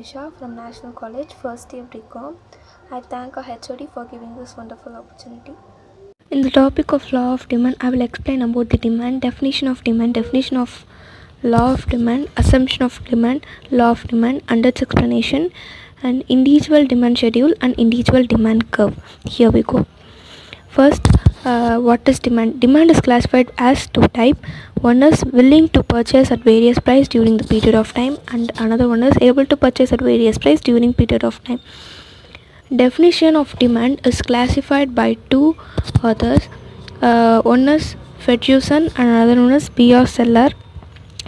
Nisha from National College, first year BCom. I thank our HOD for giving this wonderful opportunity. In the topic of law of demand, I will explain about the demand, definition of law of demand, assumption of demand, law of demand, and its explanation, and individual demand schedule and individual demand curve. Here we go. First, what is demand? Demand is classified as two types. One is willing to purchase at various price during the period of time, and another one is able to purchase at various price during period of time. Definition of demand is classified by two authors. One is Ferguson and another one is B.R. Seller.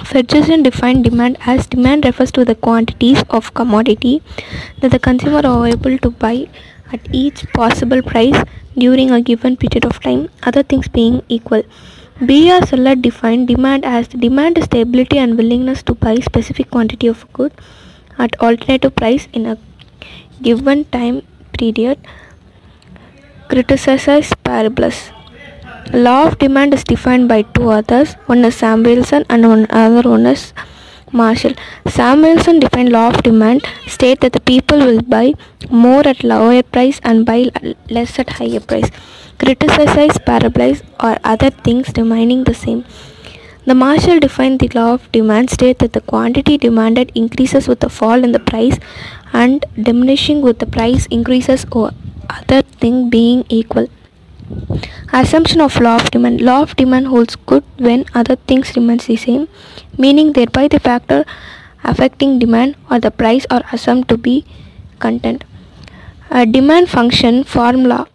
Ferguson defined demand as demand refers to the quantities of commodity that the consumer are able to buy at each possible price during a given period of time, other things being equal. B.R. Seller defined demand as the demand is the ability and willingness to buy specific quantity of good at alternative price in a given time period. Criticizes Parables. Law of demand is defined by two authors. One is Samuelson and another one is Marshall. Samuelson defined law of demand state that the people will buy more at lower price and buy less at higher price. Criticize parables or other things remaining the same. The Marshall defined the law of demand state that the quantity demanded increases with the fall in the price and diminishing with the price increases or other thing being equal. Assumption of law of demand. Law of demand holds good when other things remains the same, meaning thereby the factor affecting demand or the price are assumed to be constant. A demand function formula: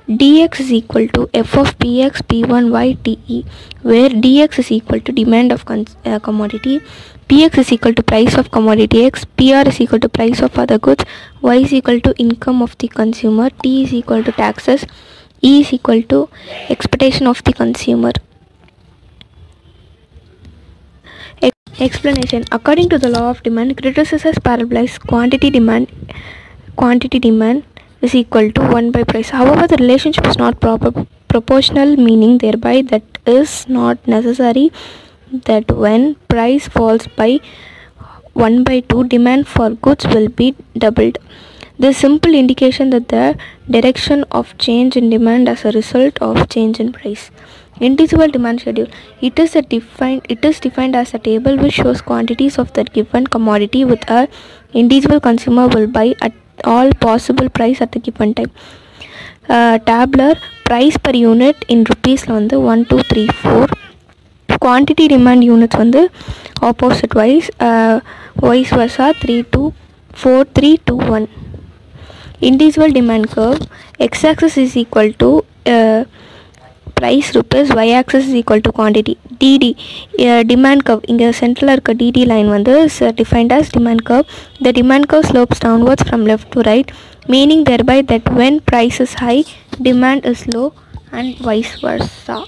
dx is equal to f of px p1y te, where dx is equal to demand of commodity, px is equal to price of commodity x, pr is equal to price of other goods, y is equal to income of the consumer, t is equal to taxes, E is equal to expectation of the consumer. Explanation. According to the law of demand, criticizes parables quantity demand is equal to 1 by price. However, the relationship is not proportional, meaning thereby that is not necessary that when price falls by 1 by 2, demand for goods will be doubled. This simple indication that the direction of change in demand as a result of change in price. Individual demand schedule. It is defined as a table which shows quantities of the given commodity with a individual consumer will buy at all possible price at the given time. Tabular price per unit in rupees 1, 2, 3, 4. Quantity demand units opposite wise vice versa 3, 2, 4, 3, 2, 1. Individual demand curve. X-axis is equal to price rupees, y-axis is equal to quantity. DD demand curve. Inga central irukka DD line is defined as demand curve. The demand curve slopes downwards from left to right, meaning thereby that when price is high, demand is low and vice versa.